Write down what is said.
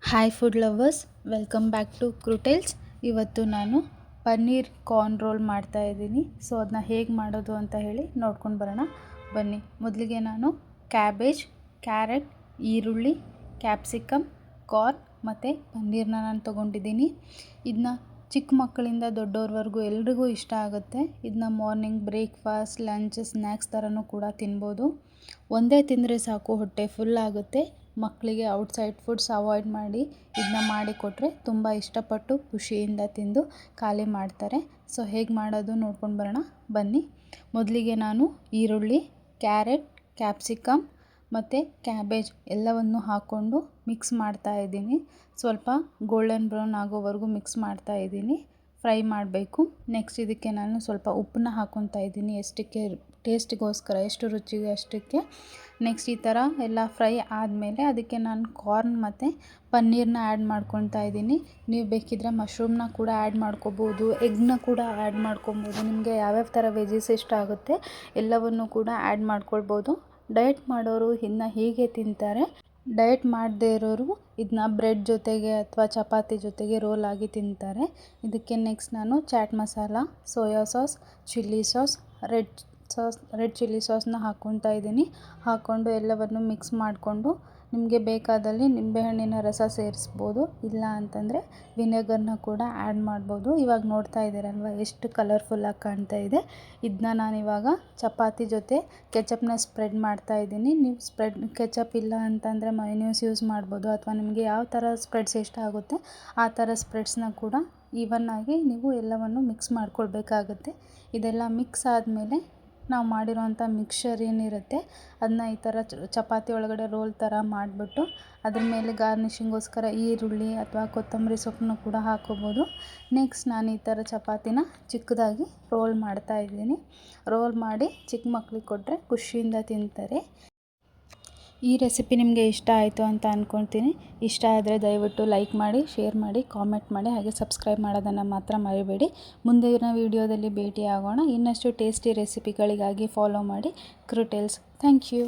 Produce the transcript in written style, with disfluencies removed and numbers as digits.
Hi food lovers, welcome back to ಕ್ರೂಟೇಲ್ಸ್. ಇವತ್ತು ನಾನು ಪನ್ನೀರ್ ಕಾರ್ನ್ ರೋಲ್ ಮಾಡ್ತಾಯಿದ್ದೀನಿ. ಸೊ ಅದನ್ನ ಹೇಗೆ ಮಾಡೋದು ಅಂತ ಹೇಳಿ ನೋಡ್ಕೊಂಡು ಬರೋಣ ಬನ್ನಿ. ಮೊದಲಿಗೆ ನಾನು ಕ್ಯಾಬೇಜ್, ಕ್ಯಾರೆಟ್, ಈರುಳ್ಳಿ, ಕ್ಯಾಪ್ಸಿಕಮ್, ಕಾರ್ನ್ ಮತ್ತು ಪನ್ನೀರನ್ನ ನಾನು ತೊಗೊಂಡಿದ್ದೀನಿ. ಇದನ್ನ ಚಿಕ್ಕ ಮಕ್ಕಳಿಂದ ದೊಡ್ಡವ್ರವರೆಗೂ ಎಲ್ರಿಗೂ ಇಷ್ಟ ಆಗುತ್ತೆ. ಇದನ್ನ ಮಾರ್ನಿಂಗ್ ಬ್ರೇಕ್ಫಾಸ್ಟ್, ಲಂಚ್, ಸ್ನ್ಯಾಕ್ಸ್ ಥರನೂ ಕೂಡ ತಿನ್ಬೋದು. ಒಂದೇ ತಿಂದರೆ ಸಾಕು, ಹೊಟ್ಟೆ ಫುಲ್ ಆಗುತ್ತೆ. ಮಕ್ಕಳಿಗೆ ಔಟ್ಸೈಡ್ ಫುಡ್ಸ್ ಅವಾಯ್ಡ್ ಮಾಡಿ ಇದನ್ನ ಮಾಡಿಕೊಟ್ರೆ ತುಂಬ ಇಷ್ಟಪಟ್ಟು ಖುಷಿಯಿಂದ ತಿಂದು ಖಾಲಿ ಮಾಡ್ತಾರೆ. ಸೊ ಹೇಗೆ ಮಾಡೋದು ನೋಡ್ಕೊಂಡು ಬರೋಣ ಬನ್ನಿ. ಮೊದಲಿಗೆ ನಾನು ಈರುಳ್ಳಿ, ಕ್ಯಾರೆಟ್, ಕ್ಯಾಪ್ಸಿಕಮ್ ಮತ್ತು ಕ್ಯಾಬೇಜ್ ಎಲ್ಲವನ್ನು ಹಾಕ್ಕೊಂಡು ಮಿಕ್ಸ್ ಮಾಡ್ತಾಯಿದ್ದೀನಿ. ಸ್ವಲ್ಪ ಗೋಲ್ಡನ್ ಬ್ರೌನ್ ಆಗೋವರೆಗೂ ಮಿಕ್ಸ್ ಮಾಡ್ತಾಯಿದ್ದೀನಿ, ಫ್ರೈ ಮಾಡಬೇಕು. ನೆಕ್ಸ್ಟ್ ಇದಕ್ಕೆ ನಾನು ಸ್ವಲ್ಪ ಉಪ್ಪನ್ನ ಹಾಕ್ಕೊತಾ ಇದ್ದೀನಿ, ಎಷ್ಟಕ್ಕೆ ಟೇಸ್ಟಿಗೋಸ್ಕರ, ಎಷ್ಟು ರುಚಿಗೆ ಅಷ್ಟಕ್ಕೆ. ನೆಕ್ಸ್ಟ್ ಈ ಥರ ಎಲ್ಲ ಫ್ರೈ ಆದಮೇಲೆ ಅದಕ್ಕೆ ನಾನು ಕಾರ್ನ್ ಮತ್ತು ಪನ್ನೀರನ್ನ ಆ್ಯಡ್ ಮಾಡ್ಕೊತಾ ಇದ್ದೀನಿ. ನೀವು ಬೇಕಿದ್ದರೆ ಮಶ್ರೂಮ್ನ ಕೂಡ ಆ್ಯಡ್ ಮಾಡ್ಕೋಬೋದು, ಎಗ್ನ ಕೂಡ ಆ್ಯಡ್ ಮಾಡ್ಕೊಬೋದು. ನಿಮಗೆ ಯಾವ್ಯಾವ ಥರ ವೆಜೀಸ್ ಇಷ್ಟ ಆಗುತ್ತೆ ಎಲ್ಲವನ್ನು ಕೂಡ ಆ್ಯಡ್ ಮಾಡ್ಕೊಳ್ಬೋದು. ಡಯಟ್ ಮಾಡೋರು ಇದನ್ನ ಹೀಗೆ ತಿಂತಾರೆ. ಡಯಟ್ ಮಾಡದೇ ಇರೋರು ಇದನ್ನ ಬ್ರೆಡ್ ಜೊತೆಗೆ ಅಥವಾ ಚಪಾತಿ ಜೊತೆಗೆ ರೋಲ್ ಆಗಿ ತಿಂತಾರೆ. ಇದಕ್ಕೆ ನೆಕ್ಸ್ಟ್ ನಾನು chaat masala, soya sauce, chilli sauce, red chilli ಸಾಸ್ನ ಹಾಕ್ಕೊತಾ ಇದ್ದೀನಿ. ಹಾಕ್ಕೊಂಡು ಎಲ್ಲವನ್ನು ಮಿಕ್ಸ್ ಮಾಡಿಕೊಂಡು ನಿಮಗೆ ಬೇಕಾದಲ್ಲಿ ನಿಂಬೆಹಣ್ಣಿನ ರಸ ಸೇರಿಸ್ಬೋದು, ಇಲ್ಲ ಅಂತಂದರೆ ವಿನೆಗರ್ನ ಕೂಡ ಆ್ಯಡ್ ಮಾಡ್ಬೋದು. ಇವಾಗ ನೋಡ್ತಾ ಇದ್ದೀರಲ್ವ ಎಷ್ಟು ಕಲರ್ಫುಲ್ಲಾಗಿ ಕಾಣ್ತಾ ಇದೆ. ಇದನ್ನ ನಾನಿವಾಗ ಚಪಾತಿ ಜೊತೆ ಕೆಚಪ್ನ ಸ್ಪ್ರೆಡ್ ಮಾಡ್ತಾ ಇದ್ದೀನಿ. ನೀವು ಕೆಚಪ್ ಇಲ್ಲ ಅಂತಂದರೆ ಮಯೋನೀಸ್ ಯೂಸ್ ಮಾಡ್ಬೋದು, ಅಥವಾ ನಿಮಗೆ ಯಾವ ಥರ ಸ್ಪ್ರೆಡ್ಸ್ ಇಷ್ಟ ಆಗುತ್ತೆ ಆ ಥರ ಸ್ಪ್ರೆಡ್ಸ್ನ ಕೂಡ ಈವನ್ನಾಗಿ ನೀವು ಎಲ್ಲವನ್ನು ಮಿಕ್ಸ್ ಮಾಡ್ಕೊಳ್ಬೇಕಾಗುತ್ತೆ. ಇದೆಲ್ಲ ಮಿಕ್ಸ್ ಆದಮೇಲೆ ನಾವು ಮಾಡಿರೋವಂಥ ಮಿಕ್ಸ್ಚರ್ ಏನಿರುತ್ತೆ ಅದನ್ನ ಈ ಥರ ಚಪಾತಿ ಒಳಗಡೆ ರೋಲ್ ಥರ ಮಾಡಿಬಿಟ್ಟು ಅದ್ರ ಮೇಲೆ ಗಾರ್ನಿಷಿಂಗೋಸ್ಕರ ಈರುಳ್ಳಿ ಅಥವಾ ಕೊತ್ತಂಬರಿ ಸೊಪ್ಪನ್ನು ಕೂಡ ಹಾಕ್ಕೋಬೋದು. ನೆಕ್ಸ್ಟ್ ನಾನು ಈ ಥರ ಚಪಾತಿನ ಚಿಕ್ಕದಾಗಿ ರೋಲ್ ಮಾಡ್ತಾಯಿದ್ದೀನಿ. ರೋಲ್ ಮಾಡಿ ಚಿಕ್ಕ ಮಕ್ಳಿಗೆ ಕೊಟ್ಟರೆ ಖುಷಿಯಿಂದ ತಿಂತಾರೆ. ಈ ರೆಸಿಪಿ ನಿಮಗೆ ಇಷ್ಟ ಆಯಿತು ಅಂತ ಅಂದ್ಕೊಳ್ತೀನಿ. ಇಷ್ಟ ಆದರೆ ದಯವಿಟ್ಟು ಲೈಕ್ ಮಾಡಿ, ಶೇರ್ ಮಾಡಿ, ಕಾಮೆಂಟ್ ಮಾಡಿ, ಹಾಗೆ ಸಬ್ಸ್ಕ್ರೈಬ್ ಮಾಡೋದನ್ನು ಮಾತ್ರ ಮರಿಬೇಡಿ. ಮುಂದಿನ ವೀಡಿಯೋದಲ್ಲಿ ಭೇಟಿ ಆಗೋಣ. ಇನ್ನಷ್ಟು ಟೇಸ್ಟಿ ರೆಸಿಪಿಗಳಿಗಾಗಿ ಫಾಲೋ ಮಾಡಿ ಕ್ರೂಟೇಲ್ಸ್. Thank you.